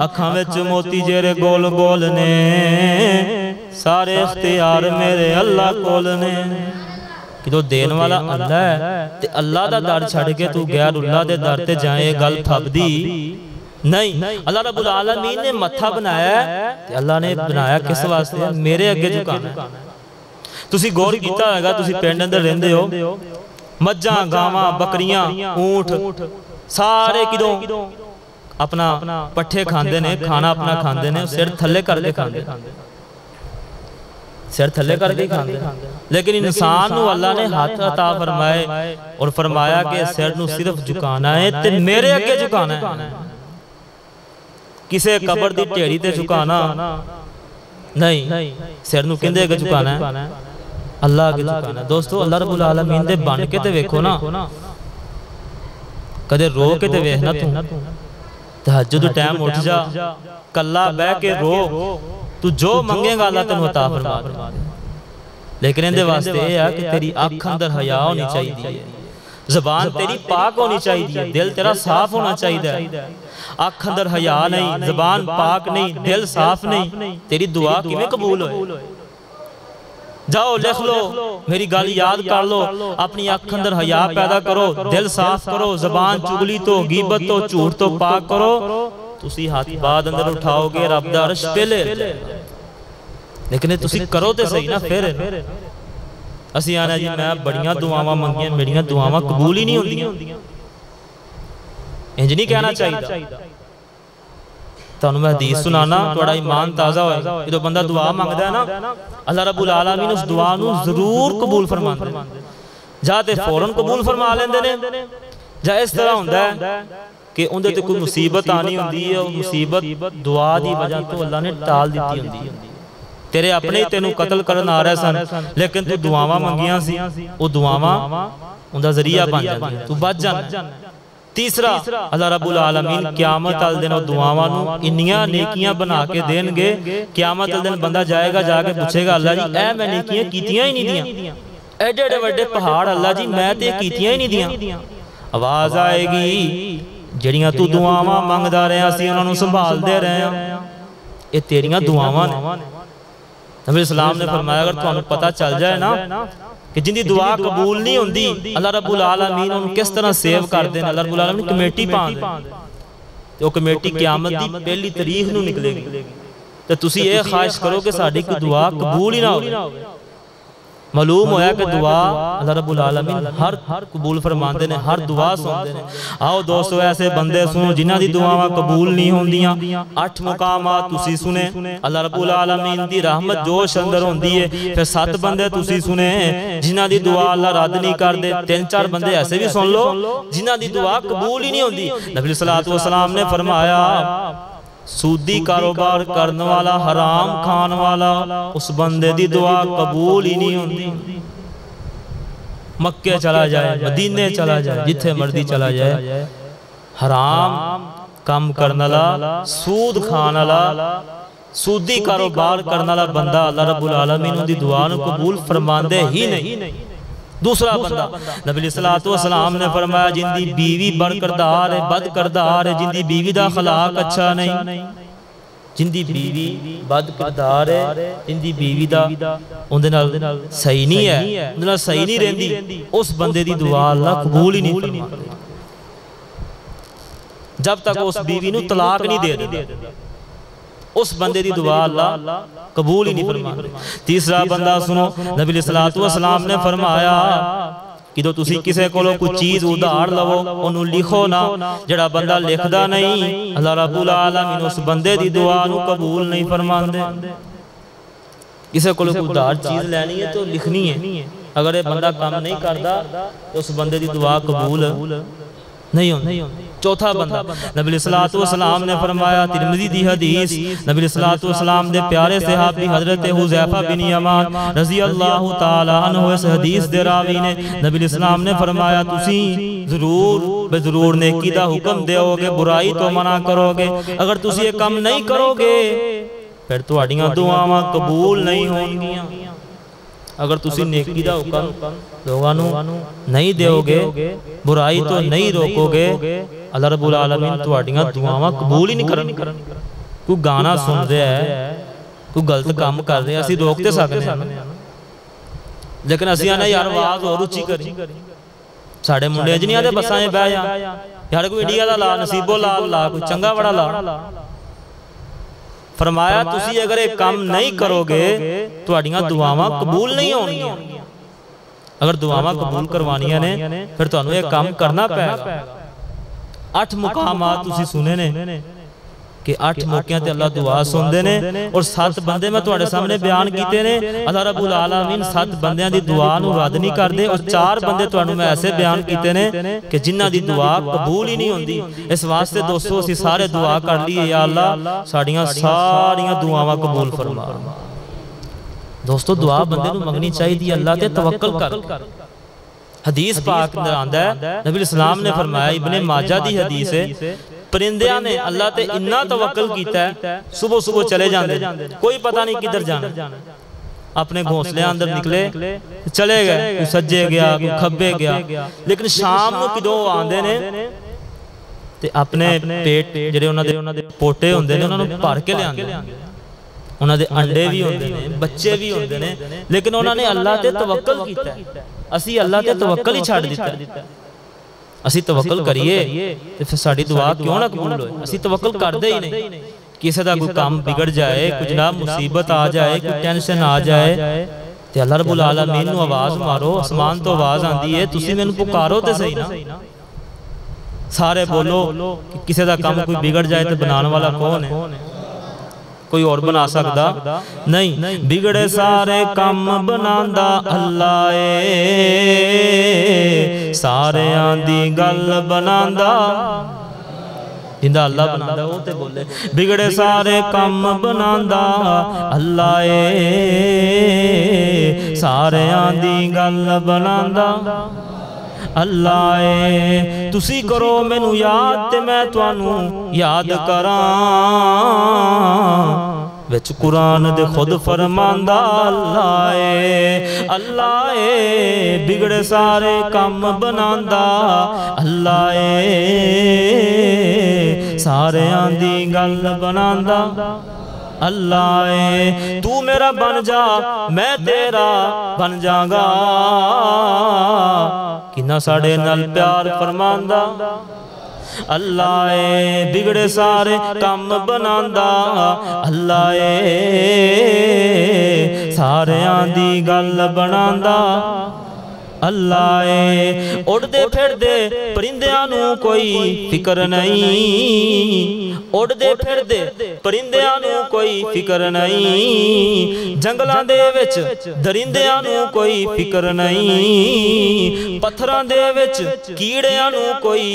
اکھاں وچ موتی جیرے گول گول نے سارے اختیار میرے اللہ کول نے کہ تو دین والا اللہ ہے تے اللہ دا در چھڑ کے تو غیر اللہ دے در تے جائیں گل پھب دی نہیں اللہ رب العالمین نے متھا بنایا ہے تے اللہ نے بنایا کس واسطے میرے اگے جھکانا ہے تسی غور کیتا ہوگا تسی پنڈ اندر رہندے ہو مجھاں گاواں بکریاں اونٹ سارے کدوں اپنا پٹھے کھاندے نے کھانا اپنا کھاندے نے سر تھلے کر کے کھاندے سر تھلے کر کے کھاندے لیکن انسان نو اللہ نے ہاتھ عطا فرمائے اور فرمایا کہ سر نو صرف جھکانا ہے تے میرے اگے جھکانا ہے کسے قبر دی ٹیڑی تے جھکانا نہیں سر نو کندے اگے جھکانا ہے اللہ اگے جھکانا ہے دوستو اللہ رب العالمین دے بن کے تے ویکھو نا کدے رو کے تے ویکھنا تو تہجد ٹائم اٹھ جا کلا بہ کے رو تو جو منگے گا اللہ تنو عطا فرما دے لیکن اندے واسطے یہ ہے کہ تیری آنکھ اندر حیا ہونی چاہیے زبان تیری پاک ہونی چاہیے دل تیرا صاف ہونا چاہیے آنکھ اندر حیا نہیں زبان پاک نہیں دل صاف نہیں تیری دعا کیویں قبول ہوئے جاؤ لکھ لو میری گل یاد کر لو اپنی آنکھ اندر حیا پیدا کرو دل صاف کرو زبان چگلی تو غیبت تو جھوٹ تو پاک کرو تسی ہاتھ بعد اندر اٹھاؤ گے رب دا عرش پہلے لیکن تسی کرو تے صحیح نا پھر اسی آنا جی میں بڑیاں دعاواں منگیاں میریاں دعاواں قبول ہی نہیں ہوندیاں انج نہیں کہنا چاہیے تانوں میں حدیث سنانا تھوڑا ایمان تازہ ہوئے جدوں بندہ دعا منگدا ہے نا اللہ رب العالمین اس دعا نو ضرور قبول فرماندے جا تے فوراً قبول فرما لیندے نے جا اس طرح ہوندا ہے کہ اندے تے کوئی مصیبت آنی ہوندی ہے اور مصیبت دعا دی وجہ تو اللہ نے ٹال دیتی ہوندی ہے تیرے اپنے تینوں قتل کرن آ رہے سن لیکن تو دعاواں منگیاں سی وہ دعاواں اوندا ذریعہ بن جاندی تو بچ جانا تیسرا اللہ رب العالمین قیامت ال دن دعاواں نو انیاں نیکیاں بنا کے دین گے قیامت ال دن بندہ جائے گا جا کے پوچھے گا اللہ جی اے میں نیکیاں کیتیاں ہی نہیں دیاں ایڈے ایڈے بڑے پہاڑ اللہ جی میں تے کیتیاں ہی نہیں دیاں آواز آئے گی جڑیاں تو دعاواں منگدا رہیا سی انہاں نو سنبھال دے رہے ہیں اے تیریاں دعاواں نے نبی اسلام نے فرمایا اگر تانوں پتہ چل جائے نا کہ جن دی دعا قبول نہیں ہوندی اللہ رب العالمین انہوں کس طرح سیو کر دیں اللہ رب العالمین کمیٹی پان دیں تو کمیٹی قیامت دی پہلی تاریخ نو نکلے گی تو تسی یہ خواہش کرو کہ ساڈی کوئی دعا قبول ہی نہ ہو معلوم ہویا کہ دعا اللہ رب العالمین ہر قبول فرماندے نے ہر دعا سنتے ہیں آؤ دوستو ایسے بندے سنو جنہاں دی دعاواں قبول نہیں ہوندیاں 8 مقامات تسی سنے اللہ رب العالمین دی رحمت جوش اندر ہوندی ہے پھر 7 بندے تسی سنے جنہاں دی دعا اللہ رد نہیں کر دے 3-4 بندے ایسے بھی سن لو جنہاں دی دعا قبول ہی نہیں ہوندی نبی صلی اللہ علیہ وسلم نے فرمایا سودی کاروبار کرنے والا حرام کھان والا اس بندے دی دعا قبول ہی نہیں ہوندی مکے چلا جائے مدینے چلا جائے جتھے مردی چلا جائے حرام کام کرنے والا سود کھان والا سودی کاروبار کرنے والا بندہ اللہ رب العالمین دی دعا نو قبول فرماندے ہی نہیں دوسرا بندہ نبی صلی اللہ علیہ وسلم نے فرمایا جن دی بیوی بد کردار ہے بد کردار ہے جن دی بیوی دا اخلاق اچھا نہیں جن دی بیوی بد کردار ہے جن دی بیوی دا اندے نال صحیح نہیں ہے اندے نال صحیح نہیں رہندی اس بندے دی دعا اللہ قبول ہی نہیں فرماتا جب تک اس بیوی نو طلاق نہیں دے دے اس بندے دی دعا اللہ قبول ہی نہیں فرماتا تیسرا بندہ سنو نبی صلی اللہ علیہ وسلم نے فرمایا کہ تو تسی کسے کولو کوئی چیز ادھار لو انہوں لکھو نا جڑا بندہ لکھدا نہیں اللہ رب العالمین اس بندے دی دعا نو قبول نہیں فرماندے کسے کولو کوئی ادھار چیز لینی ہے تو لکھنی ہے اگر یہ بندہ کام نہیں کردا تو اس بندے دی دعا قبول نہیں ہوندی چوتھا بندہ نبی صلی اللہ علیہ وسلم نے فرمایا ترمذی دی حدیث نبی صلی اللہ علیہ وسلم دے پیارے صحابی حضرت حذیفہ بن یمان رضی اللہ تعالی عنہ اس حدیث دے راوی نے نبی صلی اللہ علیہ وسلم نے فرمایا تسی ضرور بے ضرور نیکی دا حکم دیو گے برائی تو منع کرو گے اگر تسی یہ کام نہیں کرو گے پھر تہاڈیاں دعاواں قبول نہیں ہونگیاں اگر تسی نیکی دا حکم لوگاں نو نہیں دیو گے، برائی تو نہیں روکو گے، اللہ رب العالمین تواڈیاں دعاواں قبول ہی نہیں کرن۔ کوئی گانا سن رہا ہے، کوئی غلط کام کر رہا ہے، اسی روکتے سکتے ہیں، لیکن اسی آنے یار آواز اور اچھی کری۔ ساڑھے منڈے جنہیں آدھے بساں بہ جا، یار کوئی انڈیا دا لا، نصیبو لا، کوئی چنگا بڑا لا۔ فرمایا تسی اگر ایک کام نہیں کرو گے تو اڑیاں دعاواں قبول نہیں ہونگی۔ اگر دعاواں قبول کروانیاں نے پھر تو انہوں ایک کام کرنا پہ گا۔ 8 مقامات تسی سنے نے کہ 8 موقعیں تے اللہ دعا سن دے نے، اور 7 بندے میں توڑے سامنے بیان کیتے نے۔ اللہ رب العالمین 7 بندیاں دی دعا نو رد نہیں کر دے، اور 4 بندے توڑے میں ایسے بیان کیتے نے کہ جنہ دی دعا قبول ہی نہیں ہوندی۔ اس واسطے دوستو اسی سارے دعا کر لیے، یا اللہ ساڑیاں ساڑیاں دعاواں قبول فرما۔ دوستو دعا بندے نو منگنی چاہیے دی، اللہ تے توکل کر۔ حدیث پاک اندر آندہ ہے، نبی الاسلام نے فرمایا، ابن ماجہ دی حدیث ہے، پرندیاں نے اللہ تے اتنا توکل کیتا ہے، صبح صبح چلے جاندے، کوئی پتہ نہیں کدھر جانا، اپنے گھونسلے اندر نکلے چلے گئے، کوئی سجے گیا، کوئی کھبے گیا، لیکن شام نو کدوں آندے نے تے اپنے پیٹ جڑے انہاں دے پوٹے ہوندے نے انہاں نوں بھر کے لے آندے، انہاں دے انڈے بھی ہوندے نے، بچے بھی ہوندے نے، لیکن انہاں نے اللہ تے توکل کیتا ہے۔ اسی اللہ تے توکل ہی چھاڑ دیتا ہے۔ اسی توکل کریے تو پھر ساڑی دعا کیوں نہ قبول ہوئے؟ اسی توکل کر دے ہی نہیں۔ کسی دا کوئی کام بگڑ جائے، کوئی جناب مصیبت آ جائے، کوئی ٹینشن آ جائے، تو اللہ رب العالمین نو آواز مارو، اسمان تو آواز آندی ہے، تسی میں انہوں پکارو تے صحیح نا۔ سارے بولو کہ کسی دا کام کوئی بگڑ جائے تو بنانے والا کون ہے؟ کوئی اور بنا سکتا نہیں۔ بگڑے سارے کام بناندہ اللہ اے، سارے آندی گل بناندہ، جندہ اللہ بناندہ ہوتے بولے، بگڑے سارے کام بناندہ اللہ اے، سارے آندی گل بناندہ اللہ اے۔ تسی کرو مینو یاد تے میں توانوں یاد کراں، وچ قرآن دے خود فرماندہ اللہ اے، اللہ اے، بگڑے سارے کام بناندہ اللہ اے، سارے آندی گل بناندہ اللہ اے۔ تو میرا بن جا میں تیرا بن جاگا، کنا ساڑے نال پیار فرماندہ اللہ اے، بگڑے سارے کام بناندہ اللہ اے، سارے آندی گل بناندہ اللہ اے۔ اڑ دے پھر دے پرندیاں نو کوئی فکر نہیں، اڑ دے پھر دے پرندیاں نو کوئی فکر نہیں، جنگلاں دے وچ درندیاں نو کوئی فکر نہیں، پتھراں دے وچ کیڑیاں نو کوئی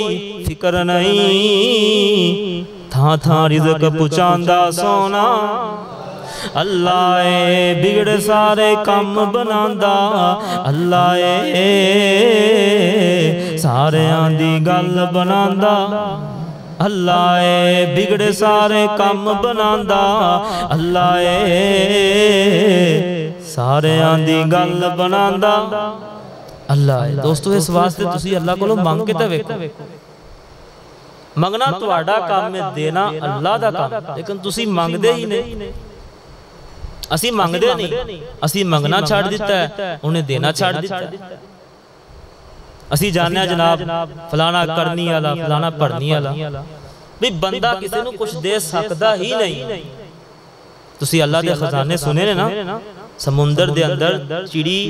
فکر نہیں، تھاں تھاں رزق پہنچاندہ سونا اللہ اے، بگڑ سارے کام بناندہ اللہ اے، سارے آندی گل بناندہ اللہ اے، بگڑ سارے کام بناندہ اللہ اے، سارے آندی گل بناندہ اللہ اے۔ دوستو اس واسطے تسی اللہ کو مانگ کے تے ویکھو، منگنا تواڈا کام میں، دینا اللہ دا کام، لیکن تسی مانگ دے ہی نہیں۔ اسی مانگ دے نہیں، اسی منگنا چھاڑ دیتا ہے، انہیں دینا چھاڑ دیتا ہے۔ اسی جاننے ہیں جناب فلانا کرنی والا، فلانا پڑھنی والا، بھی بندہ کسی نو کچھ دے سکتا ہی نہیں۔ تسی اللہ دے خزانے سنے نے نا، سمندر دے اندر چڑی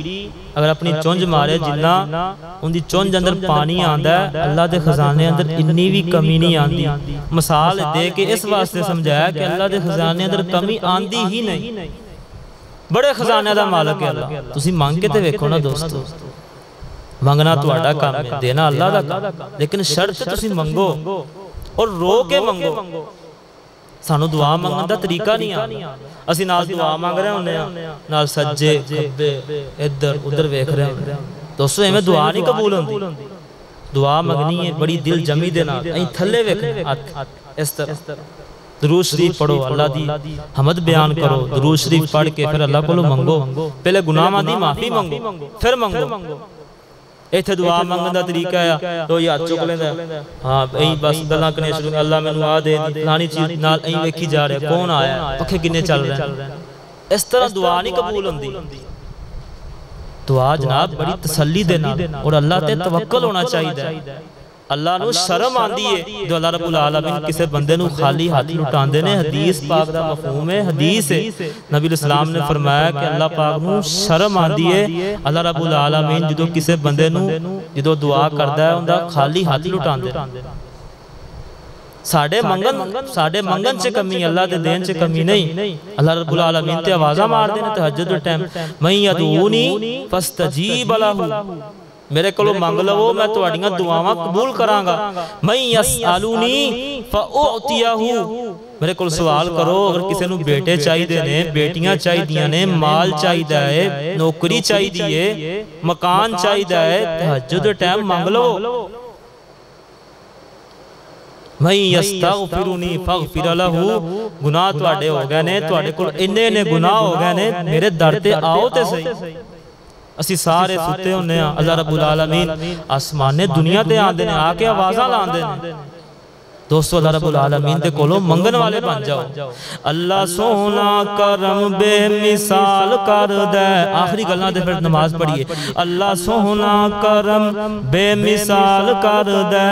اگر اپنی چونج مارے جنہ ان دی چونج اندر پانی آندہ ہے، اللہ دے خزانے اندر انی بھی کمی نہیں آندی۔ مثال دے کے اس واسطے سمجھایا کہ اللہ دے خزانے اندر کمی آندی ہی نہیں، بڑے خزانے دا مالک ہے اللہ۔ تسی مانگ کے تے ویکھو نا دوستو، منگنا تواڈا کام ہے، دینا اللہ دا کام، لیکن شرط تسی منگو اور رو کے منگو۔ سانو دعا منگن دا طریقہ نہیں آنا، اسی نال دعا مانگ رہے ہونے ہیں، نال سجے کھبے ادھر ادھر ویکھ رہے ہونے ہیں۔ دوستو ہمیں دعا نہیں قبول ہوندی، دعا منگنی ہے بڑی دل جمی دے نال، این تھلے ویکھنے اس طرح درود شریف پڑھو، اللہ دی حمد بیان کرو، درود شریف پڑھ کے پھر اللہ کو منگو، پہلے گناہاں دی معافی منگو پھر منگو۔ ایتھے دعا منگن دا طریقہ ہے تو ہاتھ چک لیندا ہاں ایں بس گلاں کرنے شروع اللہ مینوں آ دے فلانی چیز نال ایں ویکھی جا رہا کون آیا ہے پکھے کنے چل رہے ہیں، اس طرح دعا نہیں قبول ہوندی۔ دعا جناب بڑی تسلی دے نال اور اللہ تے توکل ہونا چاہیے۔ اللہ نو شرم آندی ہے جو اللہ رب العالمین کسے بندے نو خالی ہاتھ لٹاندے نے، حدیث پاک دا مفہوم ہے، حدیث ہے، نبی علیہ السلام نے فرمایا کہ اللہ پاک نو شرم آندی ہے اللہ رب العالمین جدو کسے بندے نو جدو دعا کردا ہے اوندا خالی ہاتھ لٹاندے۔ ساڑھے منگن چے کمی، اللہ دے دین چے کمی نہیں۔ اللہ رب العالمین تے آوازہ مار دینے تہجد دے ٹائم مَن یدعونی فاستجیب لہ، میرے کلو مانگ لو میں تواڈیاں دعاواں قبول کراں گا۔ مَن یسألونی فأعطیہ، میرے کل سوال کرو، اگر کسی نو بیٹے چاہی دے نے، بیٹیاں چاہی دیا نے، مال چاہی دے، نوکری چاہی دیے، مکان چاہی دے، تہجد دے ٹائم مانگ لو۔ مَن یستغفرنی فاغفر لہ، گناہ تواڈے ہو گئے نے، تواڈے کل انہیں گناہ ہو گئے نے، میرے در تے آؤ تے صحیح۔ اسی سارے ستے ہونے ہیں، اللہ رب العالمین آسمانے دنیا تے آن دینے، آکے آوازاں لان دینے۔ دوستو اللہ رب العالمین دے کولو منگن والے بن جاؤ۔ اللہ سونا کرم بے مثال کر دے، آخری گلنا دے پھر نماز پڑھئے۔ اللہ سونا کرم بے مثال کر دے،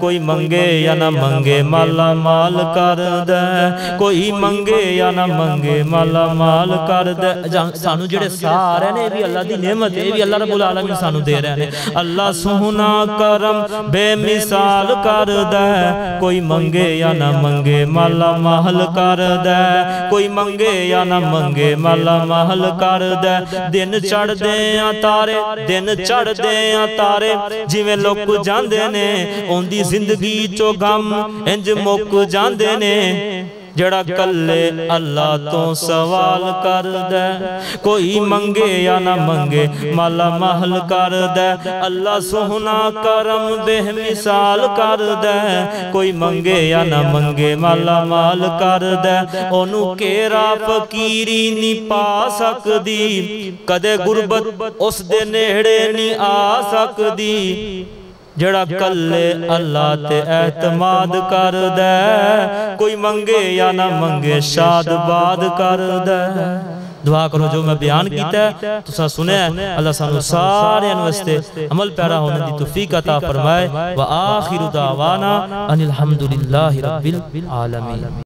کوئی منگے یا نہ منگے مالا مال کر دے، کوئی منگے یا نہ منگے مالا مال کر دے۔ سانو جڑے سارے نے بھی اللہ دی نعمت ہے، بھی اللہ رب العالمین سانو دے رہے ہیں۔ اللہ سونا کرم بے مثال کر دے، کوئی منگے یا نہ منگے مالا مال کر دے، کوئی منگے یا نہ منگے مالا مال کر دے۔ دن چڑھ دیاں تارے، دن چڑھ دیاں تارے، جویں لک جاندے نے، اون دی زندگی چو غم انج مک جاندے نے، جڑا کلے اللہ تو سوال کر دے، کوئی منگے یا نہ منگے مالا مال کر دے۔ اللہ سونا کرم بے مثال کر دے، کوئی منگے یا نہ منگے مالا مال کر دے۔ اونوں کیرا فقیری نہیں پا سکدی، کدے غربت اس دے نیڑے نہیں آ سکدی، جڑا کلے اللہ تے اعتماد کر دے، کوئی منگے یا نہ منگے شاد باد کر دے۔ دعا کرو جو میں بیان کیتا ہے تسا سنے ہیں، اللہ سانو سارے انوستے عمل پیرا ہونے دی توفیق عطا فرمائے۔ وآخر دعوانا ان الحمدللہ رب العالمین۔